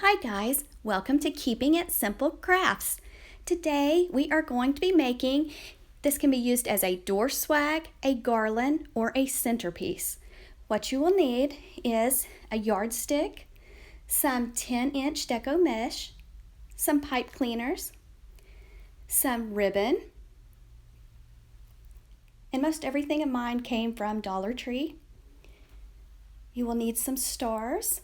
Hi guys, welcome to Keeping It Simple Crafts. Today we are going to be making, this can be used as a Doorswag, a garland, or a centerpiece. What you will need is a yardstick, some 10-inch deco mesh, some pipe cleaners, some ribbon, and most everything of mine came from Dollar Tree. You will need some stars,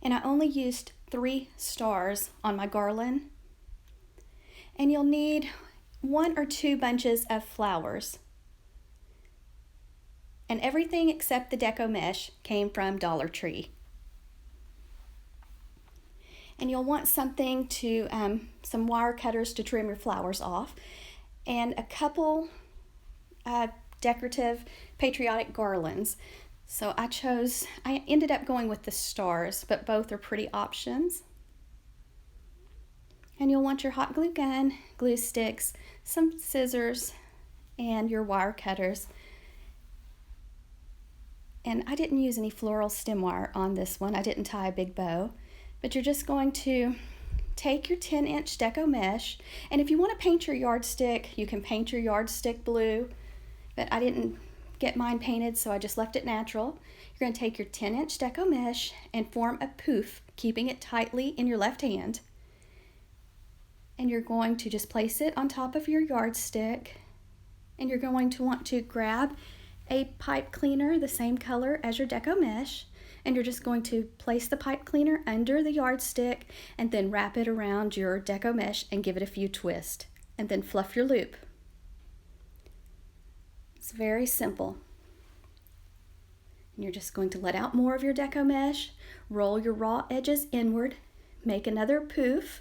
and I only used 3 stars on my garland. And you'll need 1 or 2 bunches of flowers. And everything except the deco mesh came from Dollar Tree. And you'll want something to, some wire cutters to trim your flowers off, and a couple decorative patriotic garlands. So I ended up going with the stars, but both are pretty options. And you'll want your hot glue gun, glue sticks, some scissors, and your wire cutters. And I didn't use any floral stem wire on this one. I didn't tie a big bow. But you're just going to take your 10-inch deco mesh, and if you want to paint your yardstick, you can paint your yardstick blue, but I didn't get mine painted, so I just left it natural. You're going to take your 10-inch deco mesh and form a poof, keeping it tightly in your left hand. And you're going to just place it on top of your yardstick, and you're going to want to grab a pipe cleaner the same color as your deco mesh, and you're just going to place the pipe cleaner under the yardstick and then wrap it around your deco mesh and give it a few twists, and then fluff your loop. It's very simple. And you're just going to let out more of your deco mesh, roll your raw edges inward, make another poof,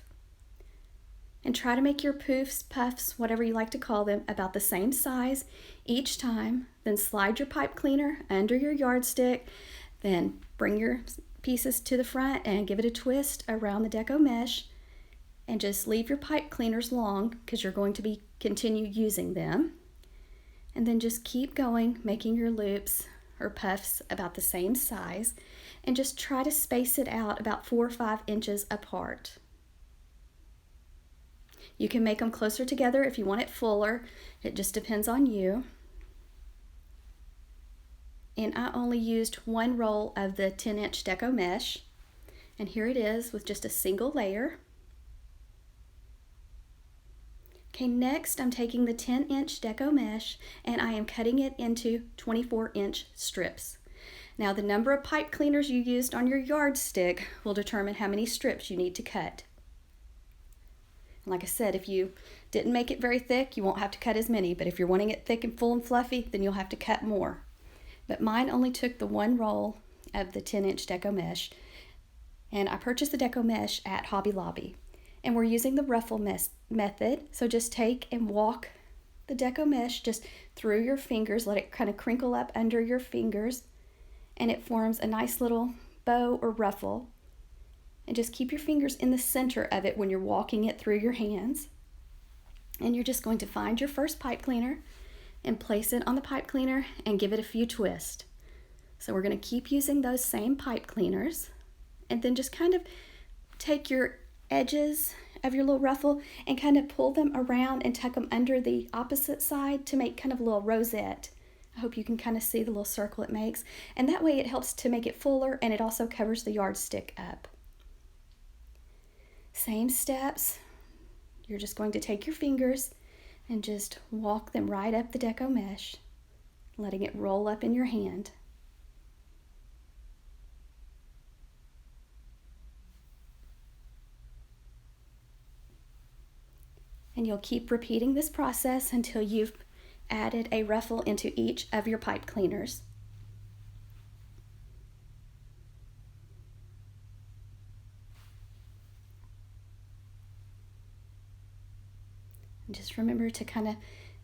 and try to make your poofs, puffs, whatever you like to call them, about the same size each time. Then slide your pipe cleaner under your yardstick, then bring your pieces to the front and give it a twist around the deco mesh, and just leave your pipe cleaners long because you're going to continue using them. And then just keep going, making your loops or puffs about the same size, and just try to space it out about 4 or 5 inches apart. You can make them closer together if you want it fuller. It just depends on you. And I only used 1 roll of the 10-inch deco mesh, and here it is with just a single layer. Okay, next I'm taking the 10-inch deco mesh and I am cutting it into 24-inch strips. Now the number of pipe cleaners you used on your yardstick will determine how many strips you need to cut. Like I said, if you didn't make it very thick, you won't have to cut as many, but if you're wanting it thick and full and fluffy, then you'll have to cut more. But mine only took the 1 roll of the 10-inch deco mesh, and I purchased the deco mesh at Hobby Lobby. And we're using the ruffle method, so just take and walk the deco mesh just through your fingers, let it kind of crinkle up under your fingers, and it forms a nice little bow or ruffle. And just keep your fingers in the center of it when you're walking it through your hands. And you're just going to find your first pipe cleaner and place it on the pipe cleaner and give it a few twists. So we're going to keep using those same pipe cleaners, and then just kind of take your edges of your little ruffle and kind of pull them around and tuck them under the opposite side to make kind of a little rosette. I hope you can kind of see the little circle it makes, and that way it helps to make it fuller, and it also covers the yardstick up. Same steps. You're just going to take your fingers and just walk them right up the deco mesh, letting it roll up in your hand. And you'll keep repeating this process until you've added a ruffle into each of your pipe cleaners. And just remember to kind of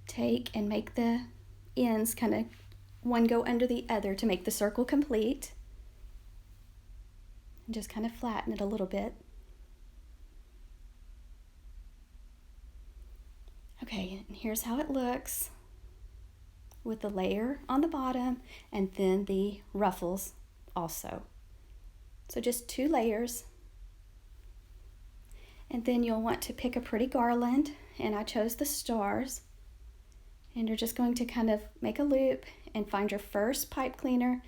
take and make the ends kind of one go under the other to make the circle complete. And just kind of flatten it a little bit. Okay, and here's how it looks with the layer on the bottom and then the ruffles also. So just 2 layers. And then you'll want to pick a pretty garland, and I chose the stars. And you're just going to kind of make a loop and find your first pipe cleaner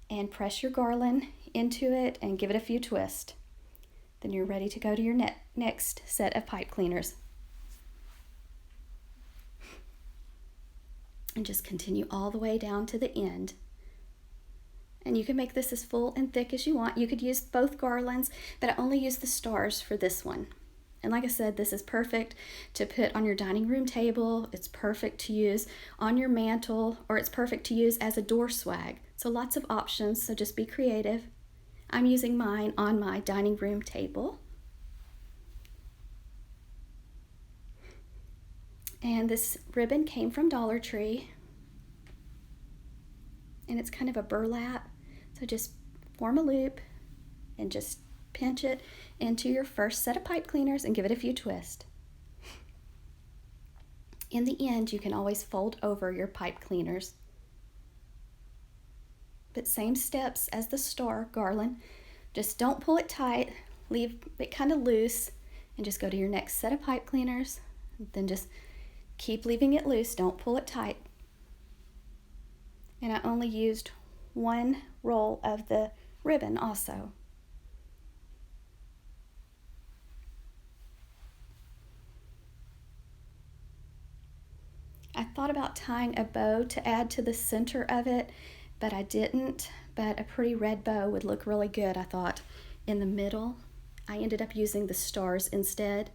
and press your garland into it and give it a few twists. Then you're ready to go to your next set of pipe cleaners. And just continue all the way down to the end. And you can make this as full and thick as you want. You could use both garlands, but I only used the stars for this one. And like I said, this is perfect to put on your dining room table. It's perfect to use on your mantle, or it's perfect to use as a door swag. So lots of options, so just be creative. I'm using mine on my dining room table. And this ribbon came from Dollar Tree. And it's kind of a burlap. So just form a loop and just pinch it into your first set of pipe cleaners and give it a few twists. In the end, you can always fold over your pipe cleaners. But same steps as the star garland. Just don't pull it tight, leave it kind of loose, and just go to your next set of pipe cleaners. Then just keep leaving it loose, don't pull it tight. And I only used 1 roll of the ribbon also. I thought about tying a bow to add to the center of it, but I didn't. But a pretty red bow would look really good, I thought, in the middle. I ended up using the stars instead.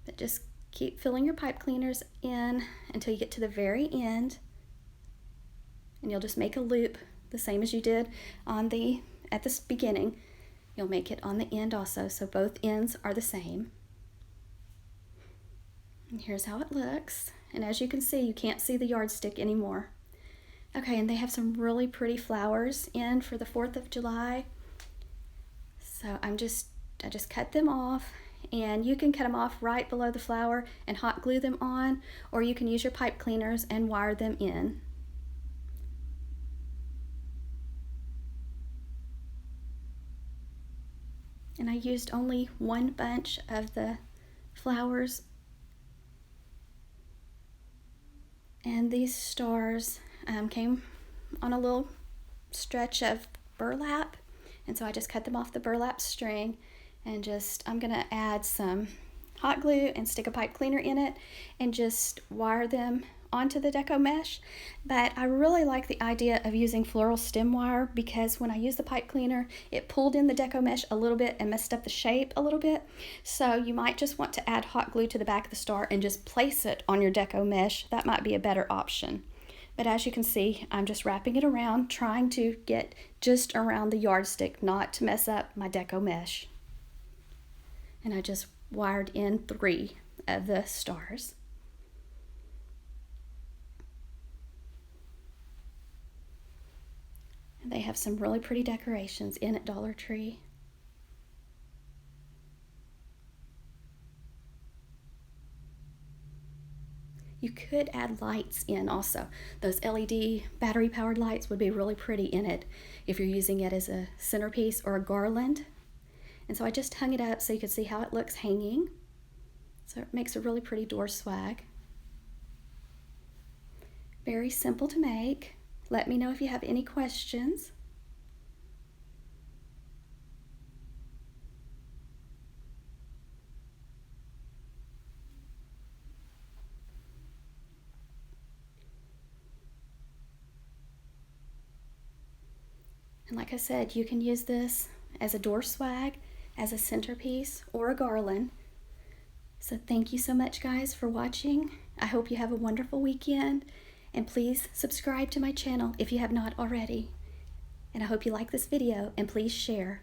But just keep filling your pipe cleaners in until you get to the very end. And you'll just make a loop the same as you did at the beginning. You'll make it on the end also, so both ends are the same. And here's how it looks. And as you can see, you can't see the yardstick anymore. Okay, and they have some really pretty flowers in for the 4th of July. So I just cut them off, and you can cut them off right below the flower and hot glue them on, or you can use your pipe cleaners and wire them in. And I used only 1 bunch of the flowers. And these stars came on a little stretch of burlap. And so I just cut them off the burlap string, and I'm gonna add some hot glue and stick a pipe cleaner in it and just wire them onto the deco mesh. But I really like the idea of using floral stem wire, because when I used the pipe cleaner, it pulled in the deco mesh a little bit and messed up the shape a little bit. So you might just want to add hot glue to the back of the star and just place it on your deco mesh. That might be a better option. But as you can see, I'm just wrapping it around, trying to get just around the yardstick, not to mess up my deco mesh. And I just wired in 3 of the stars. And they have some really pretty decorations in at Dollar Tree. You could add lights in also. Those LED battery powered lights would be really pretty in it if you're using it as a centerpiece or a garland. And so I just hung it up so you could see how it looks hanging. So it makes a really pretty door swag. Very simple to make. Let me know if you have any questions. And like I said, you can use this as a door swag, as a centerpiece, or a garland. So thank you so much, guys, for watching. I hope you have a wonderful weekend, and please subscribe to my channel if you have not already. And I hope you like this video, and please share.